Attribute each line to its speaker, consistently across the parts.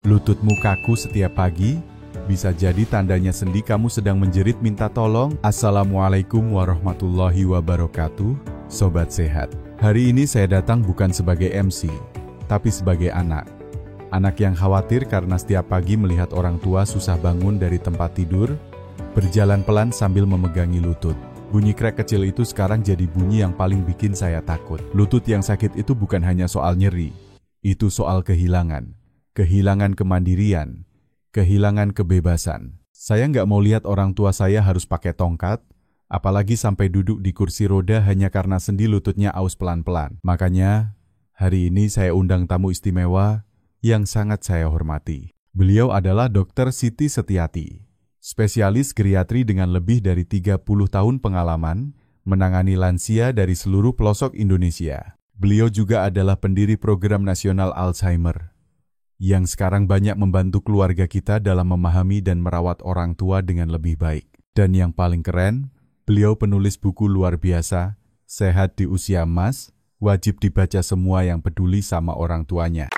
Speaker 1: Lututmu kaku setiap pagi? Bisa jadi tandanya sendi kamu sedang menjerit minta tolong. Assalamualaikum warahmatullahi wabarakatuh, Sobat Sehat. Hari ini saya datang bukan sebagai MC, tapi sebagai anak. Anak yang khawatir karena setiap pagi melihat orang tua susah bangun dari tempat tidur, berjalan pelan sambil memegangi lutut. Bunyi krek kecil itu sekarang jadi bunyi yang paling bikin saya takut. Lutut yang sakit itu bukan hanya soal nyeri, itu soal kehilangan. Kehilangan kemandirian, kehilangan kebebasan. Saya nggak mau lihat orang tua saya harus pakai tongkat, apalagi sampai duduk di kursi roda hanya karena sendi lututnya aus pelan-pelan. Makanya, hari ini saya undang tamu istimewa yang sangat saya hormati. Beliau adalah Dr. Siti Setiati, spesialis geriatri dengan lebih dari 30 tahun pengalaman, menangani lansia dari seluruh pelosok Indonesia. Beliau juga adalah pendiri program nasional Alzheimer, yang sekarang banyak membantu keluarga kita dalam memahami dan merawat orang tua dengan lebih baik. Dan yang paling keren, beliau penulis buku luar biasa, Sehat di Usia Emas, wajib dibaca semua yang peduli sama orang tuanya.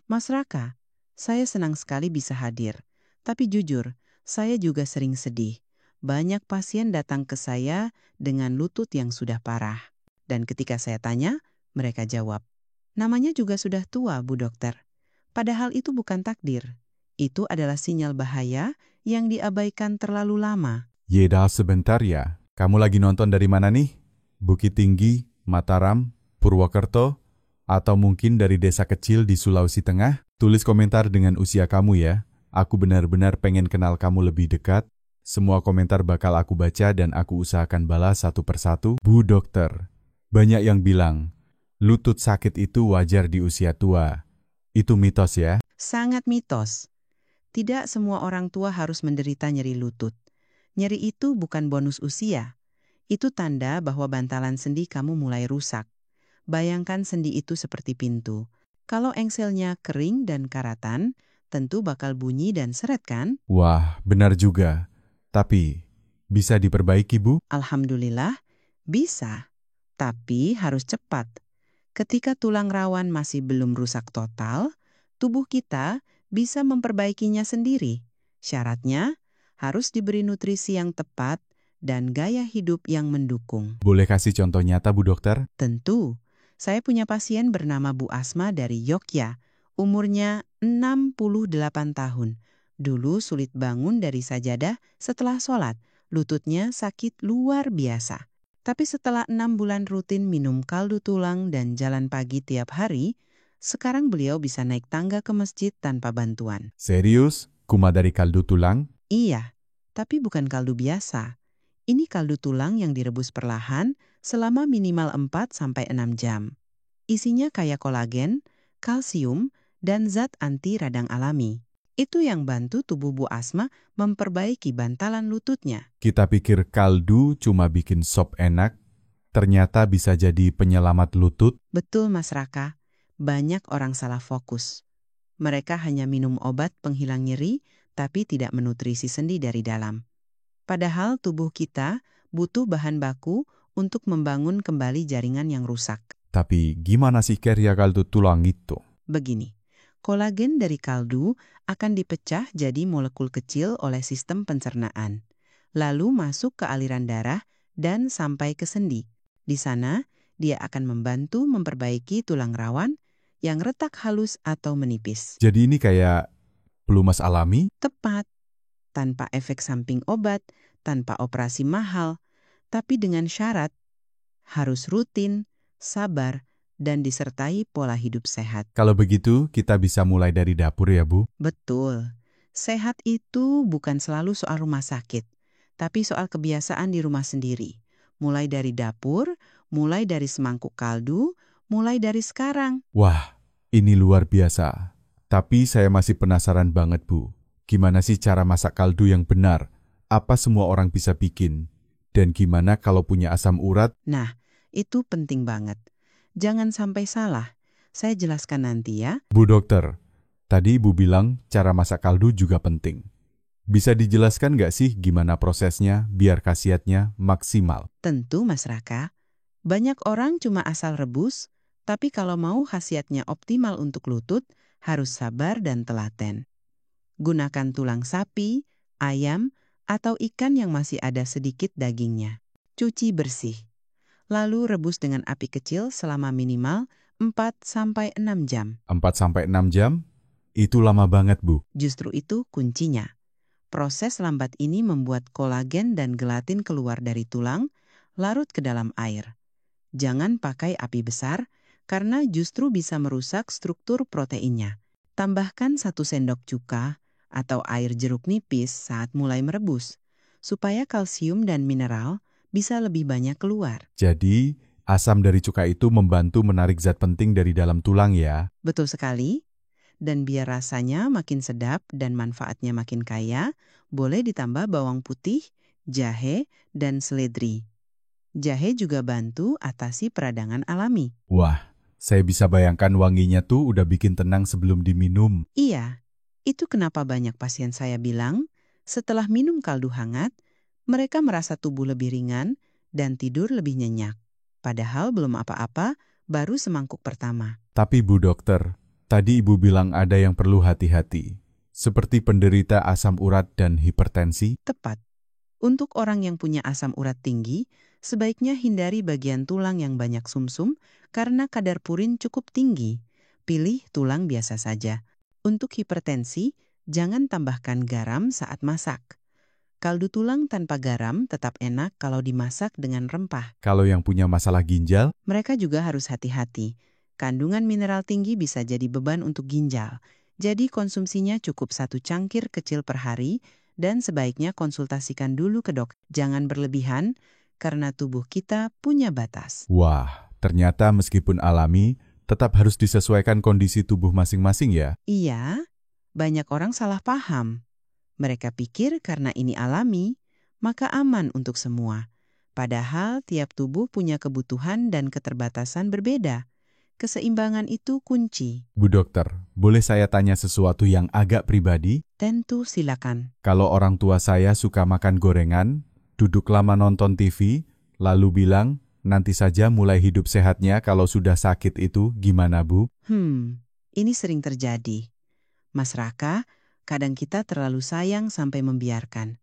Speaker 2: Mas Raka, saya senang sekali bisa hadir. Tapi jujur, saya juga sering sedih. Banyak pasien datang ke saya dengan lutut yang sudah parah. Dan ketika saya tanya, mereka jawab, namanya juga sudah tua, Bu Dokter. Padahal itu bukan takdir. Itu adalah sinyal bahaya yang diabaikan terlalu lama.
Speaker 1: Yeda, sebentar ya. Kamu lagi nonton dari mana nih? Bukit Tinggi, Mataram, Purwokerto, atau mungkin dari desa kecil di Sulawesi Tengah? Tulis komentar dengan usia kamu ya. Aku benar-benar pengen kenal kamu lebih dekat. Semua komentar bakal aku baca dan aku usahakan balas satu persatu. Bu Dokter, banyak yang bilang, lutut sakit itu wajar di usia tua. Itu mitos ya?
Speaker 2: Sangat mitos. Tidak semua orang tua harus menderita nyeri lutut. Nyeri itu bukan bonus usia. Itu tanda bahwa bantalan sendi kamu mulai rusak. Bayangkan sendi itu seperti pintu. Kalau engselnya kering dan karatan, tentu bakal bunyi dan seret kan?
Speaker 1: Wah, benar juga. Tapi, bisa diperbaiki, Bu?
Speaker 2: Alhamdulillah, bisa. Tapi harus cepat. Ketika tulang rawan masih belum rusak total, tubuh kita bisa memperbaikinya sendiri. Syaratnya harus diberi nutrisi yang tepat dan gaya hidup yang mendukung.
Speaker 1: Boleh kasih contoh nyata, Bu Dokter?
Speaker 2: Tentu, saya punya pasien bernama Bu Asma dari Yogyakarta. Umurnya 68 tahun. Dulu sulit bangun dari sajadah setelah sholat. Lututnya sakit luar biasa. Tapi setelah 6 bulan rutin minum kaldu tulang dan jalan pagi tiap hari, sekarang beliau bisa naik tangga ke masjid tanpa bantuan.
Speaker 1: Serius? Kuma dari kaldu tulang?
Speaker 2: Iya, tapi bukan kaldu biasa. Ini kaldu tulang yang direbus perlahan selama minimal 4-6 jam. Isinya kaya kolagen, kalsium, dan zat anti radang alami. Itu yang bantu tubuh Bu Asma memperbaiki bantalan lututnya.
Speaker 1: Kita pikir kaldu cuma bikin sop enak, ternyata bisa jadi penyelamat lutut.
Speaker 2: Betul, Mas Raka. Banyak orang salah fokus. Mereka hanya minum obat penghilang nyeri, tapi tidak menutrisi sendi dari dalam. Padahal tubuh kita butuh bahan baku untuk membangun kembali jaringan yang rusak.
Speaker 1: Tapi gimana sih kerja kaldu tulang itu?
Speaker 2: Begini, kolagen dari kaldu akan dipecah jadi molekul kecil oleh sistem pencernaan. Lalu masuk ke aliran darah dan sampai ke sendi. Di sana, dia akan membantu memperbaiki tulang rawan yang retak halus atau menipis.
Speaker 1: Jadi ini kayak pelumas alami?
Speaker 2: Tepat, tanpa efek samping obat, tanpa operasi mahal, tapi dengan syarat harus rutin, sabar, dan disertai pola hidup sehat.
Speaker 1: Kalau begitu, kita bisa mulai dari dapur ya, Bu?
Speaker 2: Betul. Sehat itu bukan selalu soal rumah sakit, tapi soal kebiasaan di rumah sendiri. Mulai dari dapur, mulai dari semangkuk kaldu, mulai dari sekarang.
Speaker 1: Wah, ini luar biasa. Tapi saya masih penasaran banget, Bu. Gimana sih cara masak kaldu yang benar? Apa semua orang bisa bikin? Dan gimana kalau punya asam urat?
Speaker 2: Nah, itu penting banget. Jangan sampai salah. Saya jelaskan nanti ya.
Speaker 1: Bu Dokter, tadi Ibu bilang cara masak kaldu juga penting. Bisa dijelaskan nggak sih gimana prosesnya biar khasiatnya maksimal?
Speaker 2: Tentu, Mas Raka. Banyak orang cuma asal rebus, tapi kalau mau khasiatnya optimal untuk lutut, harus sabar dan telaten. Gunakan tulang sapi, ayam, atau ikan yang masih ada sedikit dagingnya. Cuci bersih. Lalu rebus dengan api kecil selama minimal 4-6 jam.
Speaker 1: 4-6 jam? Itu lama banget, Bu.
Speaker 2: Justru itu kuncinya. Proses lambat ini membuat kolagen dan gelatin keluar dari tulang, larut ke dalam air. Jangan pakai api besar, karena justru bisa merusak struktur proteinnya. Tambahkan 1 sendok cuka atau air jeruk nipis saat mulai merebus, supaya kalsium dan mineral bisa lebih banyak keluar.
Speaker 1: Jadi, asam dari cuka itu membantu menarik zat penting dari dalam tulang ya?
Speaker 2: Betul sekali. Dan biar rasanya makin sedap dan manfaatnya makin kaya, boleh ditambah bawang putih, jahe, dan seledri. Jahe juga bantu atasi peradangan alami.
Speaker 1: Wah, saya bisa bayangkan wanginya tuh udah bikin tenang sebelum diminum.
Speaker 2: Iya, itu kenapa banyak pasien saya bilang, setelah minum kaldu hangat, mereka merasa tubuh lebih ringan dan tidur lebih nyenyak. Padahal belum apa-apa, baru semangkuk pertama.
Speaker 1: Tapi Bu Dokter, tadi Ibu bilang ada yang perlu hati-hati, seperti penderita asam urat dan hipertensi.
Speaker 2: Tepat. Untuk orang yang punya asam urat tinggi, sebaiknya hindari bagian tulang yang banyak sumsum karena kadar purin cukup tinggi. Pilih tulang biasa saja. Untuk hipertensi, jangan tambahkan garam saat masak. Kaldu tulang tanpa garam tetap enak kalau dimasak dengan rempah.
Speaker 1: Kalau yang punya masalah ginjal,
Speaker 2: Mereka juga harus hati-hati. Kandungan mineral tinggi bisa jadi beban untuk ginjal. Jadi konsumsinya cukup 1 cangkir kecil per hari dan sebaiknya konsultasikan dulu ke dokter. Jangan berlebihan karena tubuh kita punya batas.
Speaker 1: wah, ternyata meskipun alami, tetap harus disesuaikan kondisi tubuh masing-masing ya?
Speaker 2: Iya, banyak orang salah paham. Mereka pikir karena ini alami, maka aman untuk semua. Padahal tiap tubuh punya kebutuhan dan keterbatasan berbeda. Keseimbangan itu kunci.
Speaker 1: Bu Dokter, boleh saya tanya sesuatu yang agak pribadi?
Speaker 2: Tentu silakan.
Speaker 1: Kalau orang tua saya suka makan gorengan, duduk lama nonton TV, lalu bilang, nanti saja mulai hidup sehatnya kalau sudah sakit itu, gimana Bu?
Speaker 2: Ini sering terjadi. Mas Raka, kadang kita terlalu sayang sampai membiarkan.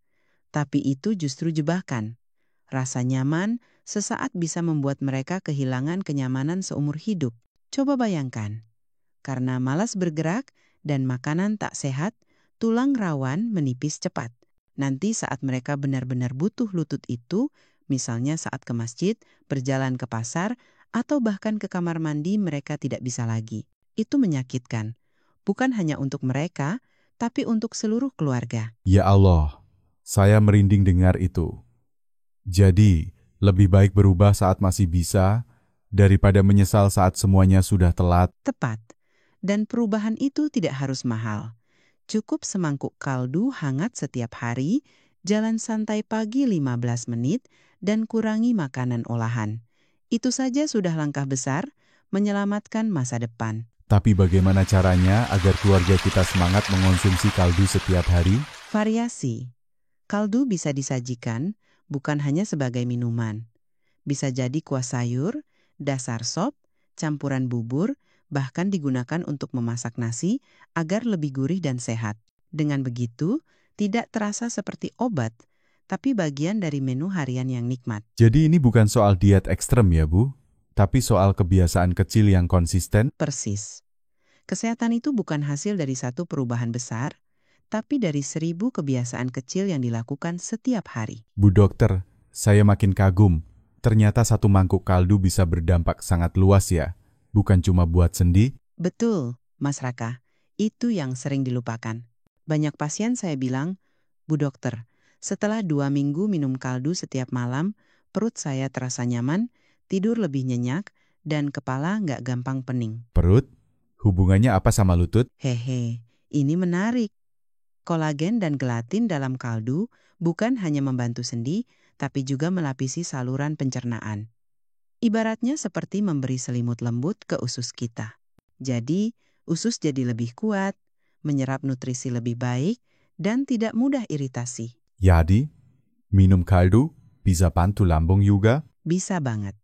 Speaker 2: Tapi itu justru jebakan. Rasa nyaman sesaat bisa membuat mereka kehilangan kenyamanan seumur hidup. Coba bayangkan, karena malas bergerak dan makanan tak sehat, tulang rawan menipis cepat. Nanti saat mereka benar-benar butuh lutut itu, misalnya saat ke masjid, berjalan ke pasar, atau bahkan ke kamar mandi mereka tidak bisa lagi. Itu menyakitkan, bukan hanya untuk mereka, tapi untuk seluruh keluarga.
Speaker 1: Ya Allah, saya merinding dengar itu. Jadi, lebih baik berubah saat masih bisa, daripada menyesal saat semuanya sudah telat.
Speaker 2: Tepat. Dan perubahan itu tidak harus mahal. Cukup semangkuk kaldu hangat setiap hari, jalan santai pagi 15 menit, dan kurangi makanan olahan. Itu saja sudah langkah besar, menyelamatkan masa depan.
Speaker 1: Tapi bagaimana caranya agar keluarga kita semangat mengonsumsi kaldu setiap hari?
Speaker 2: Variasi. Kaldu bisa disajikan bukan hanya sebagai minuman. Bisa jadi kuah sayur, dasar sop, campuran bubur, bahkan digunakan untuk memasak nasi agar lebih gurih dan sehat. Dengan begitu, tidak terasa seperti obat, tapi bagian dari menu harian yang nikmat.
Speaker 1: Jadi ini bukan soal diet ekstrem ya Bu, tapi soal kebiasaan kecil yang konsisten.
Speaker 2: Persis. Kesehatan itu bukan hasil dari satu perubahan besar, tapi dari 1000 kebiasaan kecil yang dilakukan setiap hari.
Speaker 1: Bu Dokter, saya makin kagum. Ternyata 1 mangkuk kaldu bisa berdampak sangat luas ya, bukan cuma buat sendi.
Speaker 2: Betul, Mas Raka. Itu yang sering dilupakan. Banyak pasien saya bilang, Bu Dokter, setelah 2 minggu minum kaldu setiap malam, perut saya terasa nyaman, tidur lebih nyenyak, dan kepala nggak gampang pening.
Speaker 1: Perut? Hubungannya apa sama lutut?
Speaker 2: Hehe, ini menarik. Kolagen dan gelatin dalam kaldu bukan hanya membantu sendi, tapi juga melapisi saluran pencernaan. Ibaratnya seperti memberi selimut lembut ke usus kita. Jadi, usus jadi lebih kuat, menyerap nutrisi lebih baik, dan tidak mudah iritasi.
Speaker 1: Jadi, minum kaldu bisa bantu lambung juga?
Speaker 2: Bisa banget.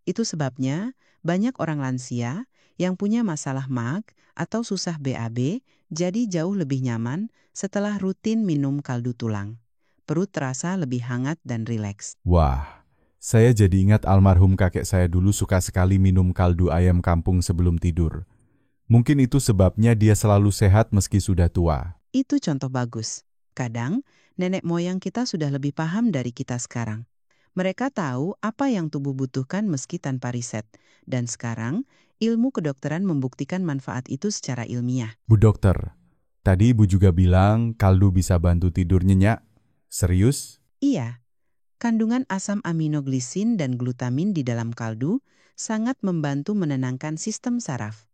Speaker 2: Itu sebabnya banyak orang lansia Yang punya masalah MAG atau susah BAB jadi jauh lebih nyaman setelah rutin minum kaldu tulang. Perut terasa lebih hangat dan rileks.
Speaker 1: Wah, saya jadi ingat almarhum kakek saya dulu suka sekali minum kaldu ayam kampung sebelum tidur. Mungkin itu sebabnya dia selalu sehat meski sudah tua.
Speaker 2: Itu contoh bagus. Kadang, nenek moyang kita sudah lebih paham dari kita sekarang. Mereka tahu apa yang tubuh butuhkan meski tanpa riset. Dan sekarang, ilmu kedokteran membuktikan manfaat itu secara ilmiah.
Speaker 1: Bu dokter, tadi ibu juga bilang kaldu bisa bantu tidur nyenyak. Serius?
Speaker 2: Iya, kandungan asam aminoglisin dan glutamin di dalam kaldu sangat membantu menenangkan sistem saraf.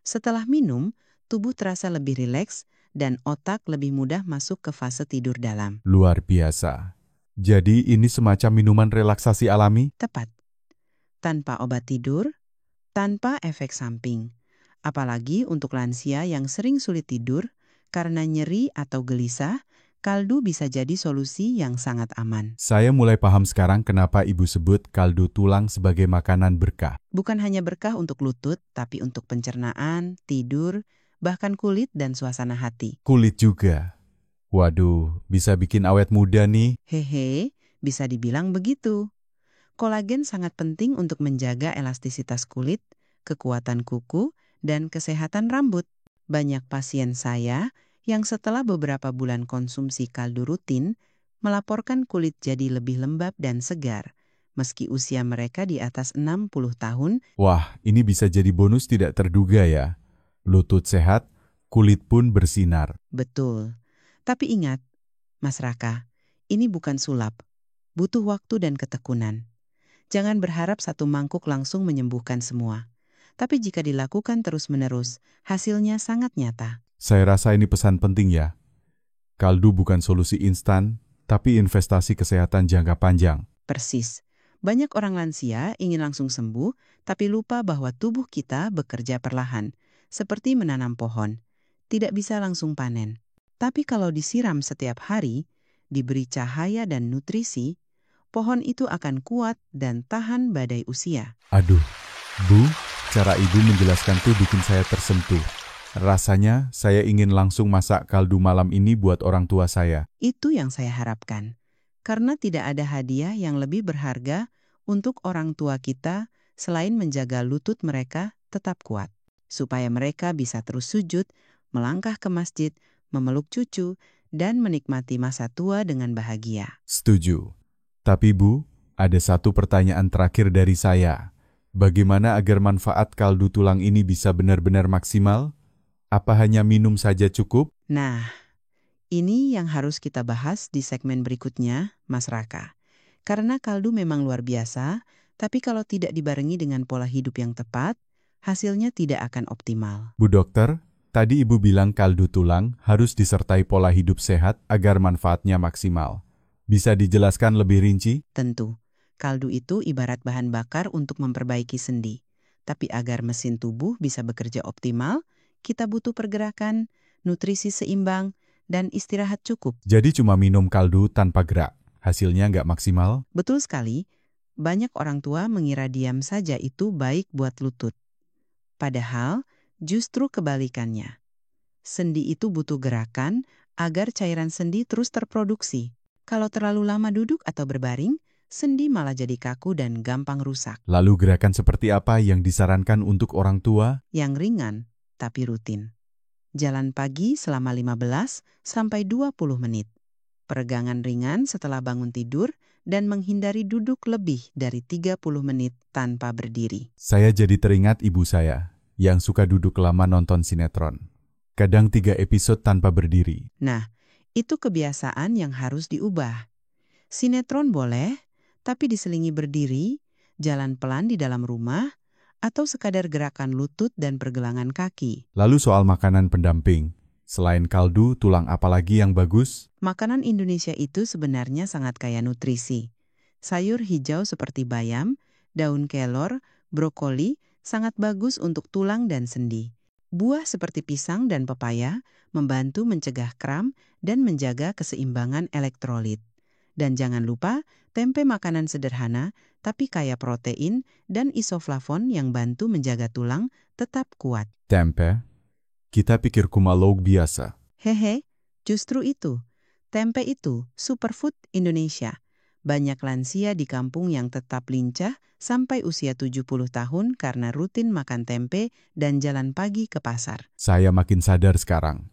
Speaker 2: Setelah minum, tubuh terasa lebih rileks dan otak lebih mudah masuk ke fase tidur dalam.
Speaker 1: Luar biasa. Jadi ini semacam minuman relaksasi alami?
Speaker 2: Tepat. Tanpa obat tidur, tanpa efek samping. Apalagi untuk lansia yang sering sulit tidur karena nyeri atau gelisah, kaldu bisa jadi solusi yang sangat aman.
Speaker 1: Saya mulai paham sekarang kenapa ibu sebut kaldu tulang sebagai makanan berkah.
Speaker 2: Bukan hanya berkah untuk lutut, tapi untuk pencernaan, tidur, bahkan kulit dan suasana hati.
Speaker 1: Kulit juga. Waduh, bisa bikin awet muda nih.
Speaker 2: Hehe, bisa dibilang begitu. Kolagen sangat penting untuk menjaga elastisitas kulit, kekuatan kuku, dan kesehatan rambut. Banyak pasien saya yang setelah beberapa bulan konsumsi kaldu rutin, melaporkan kulit jadi lebih lembab dan segar, meski usia mereka di atas 60 tahun.
Speaker 1: Wah, ini bisa jadi bonus tidak terduga ya. Lutut sehat, kulit pun bersinar.
Speaker 2: Betul. Tapi ingat, Mas Raka, ini bukan sulap. Butuh waktu dan ketekunan. Jangan berharap satu mangkuk langsung menyembuhkan semua. Tapi jika dilakukan terus-menerus, hasilnya sangat nyata.
Speaker 1: Saya rasa ini pesan penting ya. Kaldu bukan solusi instan, tapi investasi kesehatan jangka panjang.
Speaker 2: Persis. Banyak orang lansia ingin langsung sembuh, tapi lupa bahwa tubuh kita bekerja perlahan, seperti menanam pohon. Tidak bisa langsung panen. Tapi kalau disiram setiap hari, diberi cahaya dan nutrisi, pohon itu akan kuat dan tahan badai usia.
Speaker 1: Aduh, Bu, cara ibu menjelaskan tuh bikin saya tersentuh. Rasanya saya ingin langsung masak kaldu malam ini buat orang tua saya.
Speaker 2: Itu yang saya harapkan. Karena tidak ada hadiah yang lebih berharga untuk orang tua kita selain menjaga lutut mereka tetap kuat. Supaya mereka bisa terus sujud, melangkah ke masjid, memeluk cucu, dan menikmati masa tua dengan bahagia.
Speaker 1: Setuju. Tapi Bu, ada satu pertanyaan terakhir dari saya. Bagaimana agar manfaat kaldu tulang ini bisa benar-benar maksimal? Apa hanya minum saja cukup?
Speaker 2: Nah, ini yang harus kita bahas di segmen berikutnya, Mas Raka. Karena kaldu memang luar biasa, tapi kalau tidak dibarengi dengan pola hidup yang tepat, hasilnya tidak akan optimal.
Speaker 1: Bu dokter, tadi ibu bilang kaldu tulang harus disertai pola hidup sehat agar manfaatnya maksimal. Bisa dijelaskan lebih rinci?
Speaker 2: Tentu, kaldu itu ibarat bahan bakar untuk memperbaiki sendi. Tapi agar mesin tubuh bisa bekerja optimal, kita butuh pergerakan, nutrisi seimbang, dan istirahat cukup.
Speaker 1: Jadi cuma minum kaldu tanpa gerak, hasilnya nggak maksimal?
Speaker 2: Betul sekali, banyak orang tua mengira diam saja itu baik buat lutut. Padahal, justru kebalikannya. Sendi itu butuh gerakan agar cairan sendi terus terproduksi. Kalau terlalu lama duduk atau berbaring, sendi malah jadi kaku dan gampang rusak.
Speaker 1: Lalu gerakan seperti apa yang disarankan untuk orang tua?
Speaker 2: Yang ringan, tapi rutin. Jalan pagi selama 15-20 menit. Peregangan ringan setelah bangun tidur dan menghindari duduk lebih dari 30 menit tanpa berdiri.
Speaker 1: Saya jadi teringat ibu saya yang suka duduk lama nonton sinetron. Kadang 3 episode tanpa berdiri.
Speaker 2: Nah, itu kebiasaan yang harus diubah. Sinetron boleh, tapi diselingi berdiri, jalan pelan di dalam rumah, atau sekadar gerakan lutut dan pergelangan kaki.
Speaker 1: Lalu soal makanan pendamping. Selain kaldu, tulang apalagi yang bagus?
Speaker 2: Makanan Indonesia itu sebenarnya sangat kaya nutrisi. Sayur hijau seperti bayam, daun kelor, brokoli sangat bagus untuk tulang dan sendi. Buah seperti pisang dan pepaya membantu mencegah kram dan menjaga keseimbangan elektrolit. Dan jangan lupa, tempe makanan sederhana tapi kaya protein dan isoflavon yang bantu menjaga tulang tetap kuat.
Speaker 1: Tempe? Kita pikir kumalog biasa.
Speaker 2: Hehe, justru itu. Tempe itu superfood Indonesia. Banyak lansia di kampung yang tetap lincah sampai usia 70 tahun karena rutin makan tempe dan jalan pagi ke pasar.
Speaker 1: Saya makin sadar sekarang.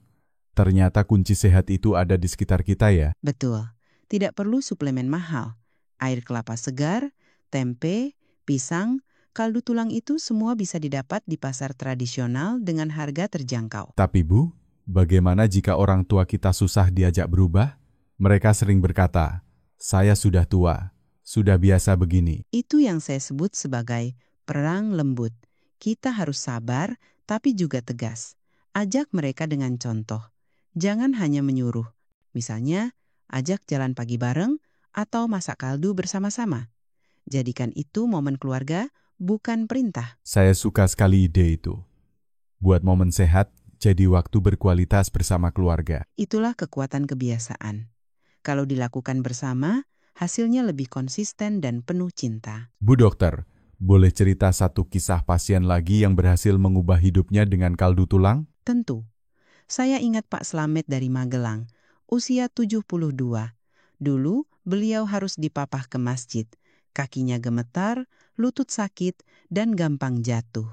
Speaker 1: Ternyata kunci sehat itu ada di sekitar kita ya.
Speaker 2: Betul, tidak perlu suplemen mahal. Air kelapa segar, tempe, pisang, kaldu tulang itu semua bisa didapat di pasar tradisional dengan harga terjangkau.
Speaker 1: Tapi Bu, bagaimana jika orang tua kita susah diajak berubah? Mereka sering berkata, saya sudah tua, sudah biasa begini.
Speaker 2: Itu yang saya sebut sebagai perang lembut. Kita harus sabar, tapi juga tegas. Ajak mereka dengan contoh. Jangan hanya menyuruh. Misalnya, ajak jalan pagi bareng atau masak kaldu bersama-sama. Jadikan itu momen keluarga, bukan perintah.
Speaker 1: Saya suka sekali ide itu. Buat momen sehat, jadi waktu berkualitas bersama keluarga.
Speaker 2: Itulah kekuatan kebiasaan. Kalau dilakukan bersama, hasilnya lebih konsisten dan penuh cinta.
Speaker 1: Bu dokter, boleh cerita satu kisah pasien lagi yang berhasil mengubah hidupnya dengan kaldu tulang?
Speaker 2: Tentu. Saya ingat Pak Slamet dari Magelang, usia 72. Dulu, beliau harus dipapah ke masjid. Kakinya gemetar, lutut sakit, dan gampang jatuh.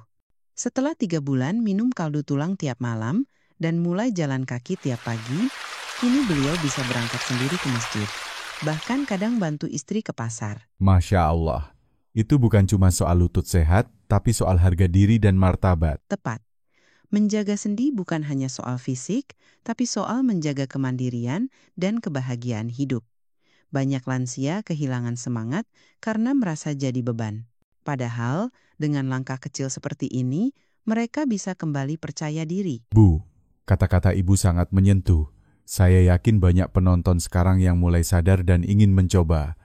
Speaker 2: Setelah 3 bulan minum kaldu tulang tiap malam dan mulai jalan kaki tiap pagi, kini beliau bisa berangkat sendiri ke masjid. Bahkan kadang bantu istri ke pasar.
Speaker 1: Masya Allah, itu bukan cuma soal lutut sehat, tapi soal harga diri dan martabat.
Speaker 2: Tepat. Menjaga sendi bukan hanya soal fisik, tapi soal menjaga kemandirian dan kebahagiaan hidup. Banyak lansia kehilangan semangat karena merasa jadi beban. Padahal, dengan langkah kecil seperti ini, mereka bisa kembali percaya diri.
Speaker 1: Bu, kata-kata Ibu sangat menyentuh. Saya yakin banyak penonton sekarang yang mulai sadar dan ingin mencoba.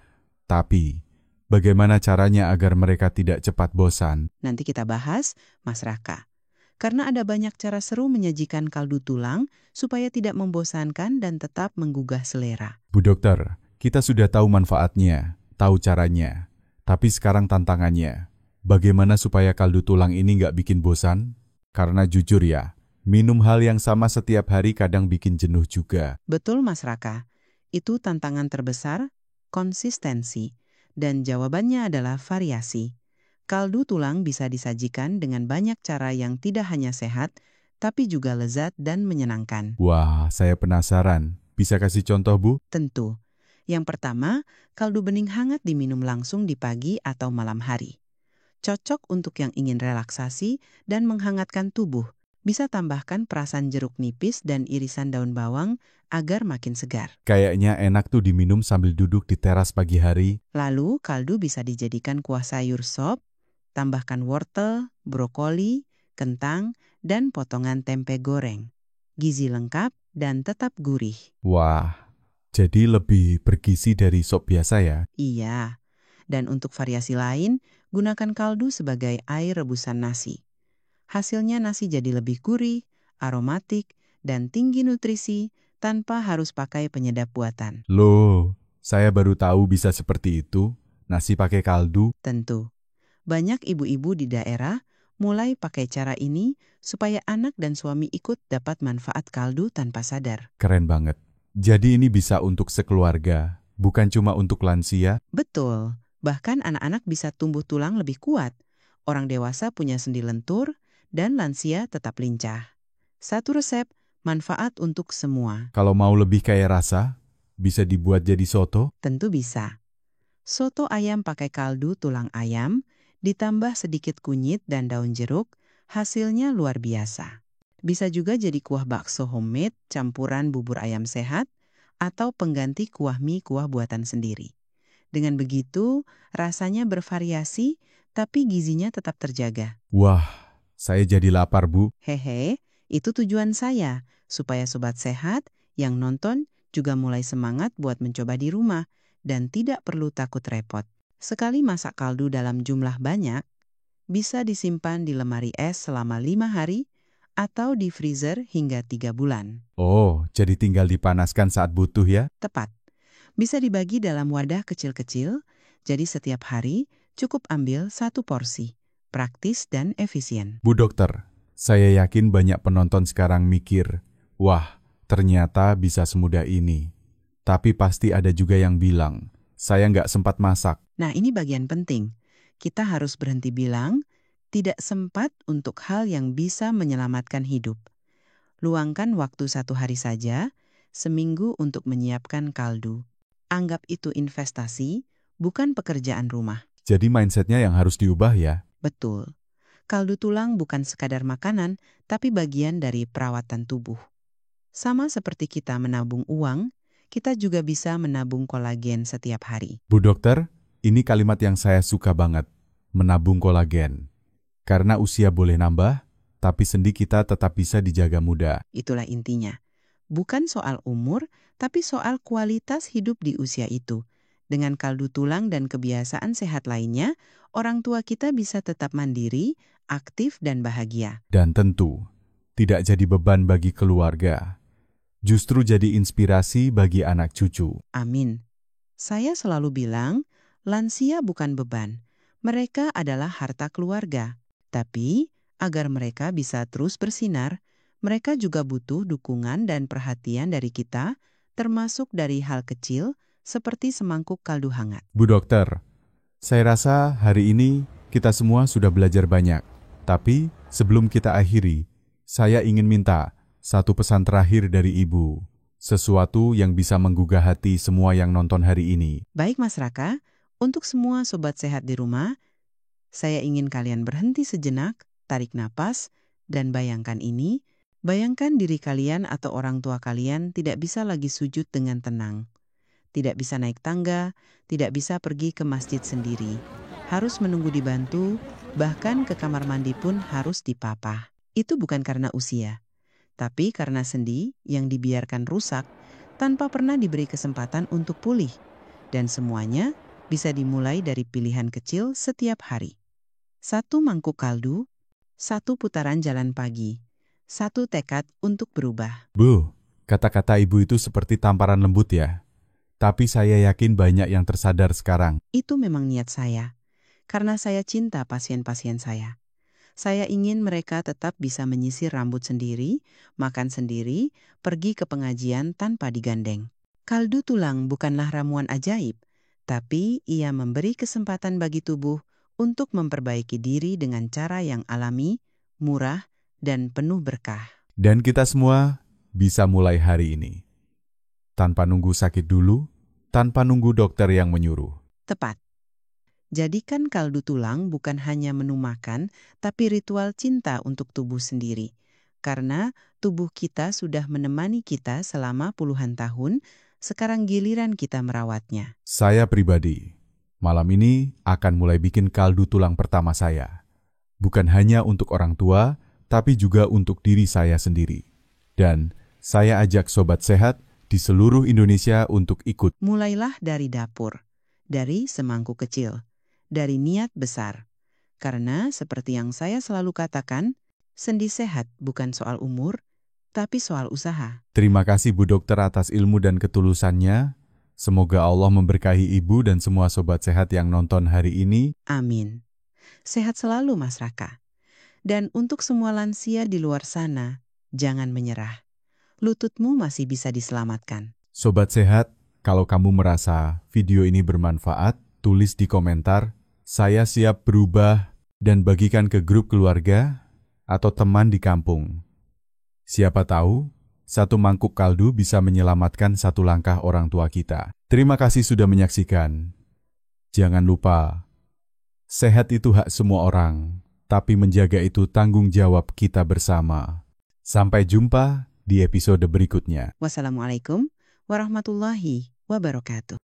Speaker 1: Tapi, bagaimana caranya agar mereka tidak cepat bosan?
Speaker 2: Nanti kita bahas, Mas Raka. Karena ada banyak cara seru menyajikan kaldu tulang supaya tidak membosankan dan tetap menggugah selera.
Speaker 1: Bu dokter, kita sudah tahu manfaatnya, tahu caranya. Tapi sekarang tantangannya, bagaimana supaya kaldu tulang ini nggak bikin bosan? Karena jujur ya, minum hal yang sama setiap hari kadang bikin jenuh juga.
Speaker 2: Betul Mas Raka, itu tantangan terbesar, konsistensi. Dan jawabannya adalah variasi. Kaldu tulang bisa disajikan dengan banyak cara yang tidak hanya sehat, tapi juga lezat dan menyenangkan.
Speaker 1: Wah, saya penasaran. Bisa kasih contoh, Bu?
Speaker 2: Tentu. Yang pertama, kaldu bening hangat diminum langsung di pagi atau malam hari. Cocok untuk yang ingin relaksasi dan menghangatkan tubuh. Bisa tambahkan perasan jeruk nipis dan irisan daun bawang agar makin segar.
Speaker 1: Kayaknya enak tuh diminum sambil duduk di teras pagi hari.
Speaker 2: Lalu, kaldu bisa dijadikan kuah sayur sop, tambahkan wortel, brokoli, kentang, dan potongan tempe goreng. Gizi lengkap dan tetap gurih.
Speaker 1: Wah, jadi lebih bergizi dari sop biasa ya?
Speaker 2: Iya, dan untuk variasi lain, gunakan kaldu sebagai air rebusan nasi. Hasilnya nasi jadi lebih gurih, aromatik, dan tinggi nutrisi tanpa harus pakai penyedap buatan.
Speaker 1: Loh, saya baru tahu bisa seperti itu. Nasi pakai kaldu.
Speaker 2: Tentu. Banyak ibu-ibu di daerah mulai pakai cara ini supaya anak dan suami ikut dapat manfaat kaldu tanpa sadar.
Speaker 1: Keren banget. Jadi ini bisa untuk sekeluarga, bukan cuma untuk lansia?
Speaker 2: Betul. Bahkan anak-anak bisa tumbuh tulang lebih kuat. Orang dewasa punya sendi lentur, dan lansia tetap lincah. Satu resep, manfaat untuk semua.
Speaker 1: Kalau mau lebih kaya rasa, bisa dibuat jadi soto?
Speaker 2: Tentu bisa. Soto ayam pakai kaldu tulang ayam, ditambah sedikit kunyit dan daun jeruk, hasilnya luar biasa. Bisa juga jadi kuah bakso homemade, campuran bubur ayam sehat, atau pengganti kuah mie kuah buatan sendiri. Dengan begitu, rasanya bervariasi, tapi gizinya tetap terjaga.
Speaker 1: Wah, saya jadi lapar, Bu.
Speaker 2: Hehe, itu tujuan saya, supaya sobat sehat yang nonton juga mulai semangat buat mencoba di rumah dan tidak perlu takut repot. Sekali masak kaldu dalam jumlah banyak, bisa disimpan di lemari es selama 5 hari atau di freezer hingga 3 bulan.
Speaker 1: Oh, jadi tinggal dipanaskan saat butuh ya?
Speaker 2: Tepat. Bisa dibagi dalam wadah kecil-kecil, jadi setiap hari Cukup ambil 1 porsi, praktis dan efisien.
Speaker 1: Bu dokter, saya yakin banyak penonton sekarang mikir, wah, ternyata bisa semudah ini. Tapi pasti ada juga yang bilang, saya nggak sempat masak.
Speaker 2: Nah, ini bagian penting. Kita harus berhenti bilang, tidak sempat untuk hal yang bisa menyelamatkan hidup. Luangkan waktu 1 hari saja, seminggu untuk menyiapkan kaldu. Anggap itu investasi, bukan pekerjaan rumah.
Speaker 1: Jadi mindsetnya yang harus diubah ya.
Speaker 2: Betul. Kaldu tulang bukan sekadar makanan, tapi bagian dari perawatan tubuh. Sama seperti kita menabung uang, kita juga bisa menabung kolagen setiap hari.
Speaker 1: Bu dokter, ini kalimat yang saya suka banget, menabung kolagen. Karena usia boleh nambah, tapi sendi kita tetap bisa dijaga muda.
Speaker 2: Itulah intinya. Bukan soal umur, tapi soal kualitas hidup di usia itu. Dengan kaldu tulang dan kebiasaan sehat lainnya, orang tua kita bisa tetap mandiri, aktif, dan bahagia.
Speaker 1: Dan tentu, tidak jadi beban bagi keluarga. Justru jadi inspirasi bagi anak cucu.
Speaker 2: Amin. Saya selalu bilang, lansia bukan beban. Mereka adalah harta keluarga. Tapi, agar mereka bisa terus bersinar, mereka juga butuh dukungan dan perhatian dari kita, termasuk dari hal kecil, seperti semangkuk kaldu hangat.
Speaker 1: Bu dokter, saya rasa hari ini kita semua sudah belajar banyak. Tapi sebelum kita akhiri, saya ingin minta satu pesan terakhir dari Ibu. Sesuatu yang bisa menggugah hati semua yang nonton hari ini.
Speaker 2: Baik Mas Raka, untuk semua sobat sehat di rumah, saya ingin kalian berhenti sejenak, tarik napas, dan bayangkan ini. Bayangkan diri kalian atau orang tua kalian tidak bisa lagi sujud dengan tenang. Tidak bisa naik tangga, tidak bisa pergi ke masjid sendiri. Harus menunggu dibantu, bahkan ke kamar mandi pun harus dipapah. Itu bukan karena usia, tapi karena sendi yang dibiarkan rusak tanpa pernah diberi kesempatan untuk pulih. Dan semuanya bisa dimulai dari pilihan kecil setiap hari. 1 mangkuk kaldu, 1 putaran jalan pagi, 1 tekad untuk berubah.
Speaker 1: Bu, kata-kata Ibu itu seperti tamparan lembut ya. Tapi saya yakin banyak yang tersadar sekarang.
Speaker 2: Itu memang niat saya, karena saya cinta pasien-pasien saya. Saya ingin mereka tetap bisa menyisir rambut sendiri, makan sendiri, pergi ke pengajian tanpa digandeng. Kaldu tulang bukanlah ramuan ajaib, tapi ia memberi kesempatan bagi tubuh untuk memperbaiki diri dengan cara yang alami, murah, dan penuh berkah.
Speaker 1: Dan kita semua bisa mulai hari ini. Tanpa nunggu sakit dulu, tanpa nunggu dokter yang menyuruh.
Speaker 2: Tepat. Jadikan kaldu tulang bukan hanya menu makan, tapi ritual cinta untuk tubuh sendiri. Karena tubuh kita sudah menemani kita selama puluhan tahun, sekarang giliran kita merawatnya.
Speaker 1: Saya pribadi, malam ini akan mulai bikin kaldu tulang pertama saya. Bukan hanya untuk orang tua, tapi juga untuk diri saya sendiri. Dan saya ajak sobat sehat di seluruh Indonesia untuk ikut.
Speaker 2: Mulailah dari dapur, dari semangkuk kecil, dari niat besar. Karena seperti yang saya selalu katakan, sendi sehat bukan soal umur, tapi soal usaha.
Speaker 1: Terima kasih Bu Dokter atas ilmu dan ketulusannya. Semoga Allah memberkahi Ibu dan semua sobat sehat yang nonton hari ini.
Speaker 2: Amin. Sehat selalu Mas Raka. Dan untuk semua lansia di luar sana, jangan menyerah. Lututmu masih bisa diselamatkan.
Speaker 1: Sobat sehat, kalau kamu merasa video ini bermanfaat, tulis di komentar, saya siap berubah dan bagikan ke grup keluarga atau teman di kampung. Siapa tahu, 1 mangkuk kaldu bisa menyelamatkan 1 langkah orang tua kita. Terima kasih sudah menyaksikan. Jangan lupa, sehat itu hak semua orang, tapi menjaga itu tanggung jawab kita bersama. Sampai jumpa di episode berikutnya.
Speaker 2: Wassalamualaikum warahmatullahi wabarakatuh.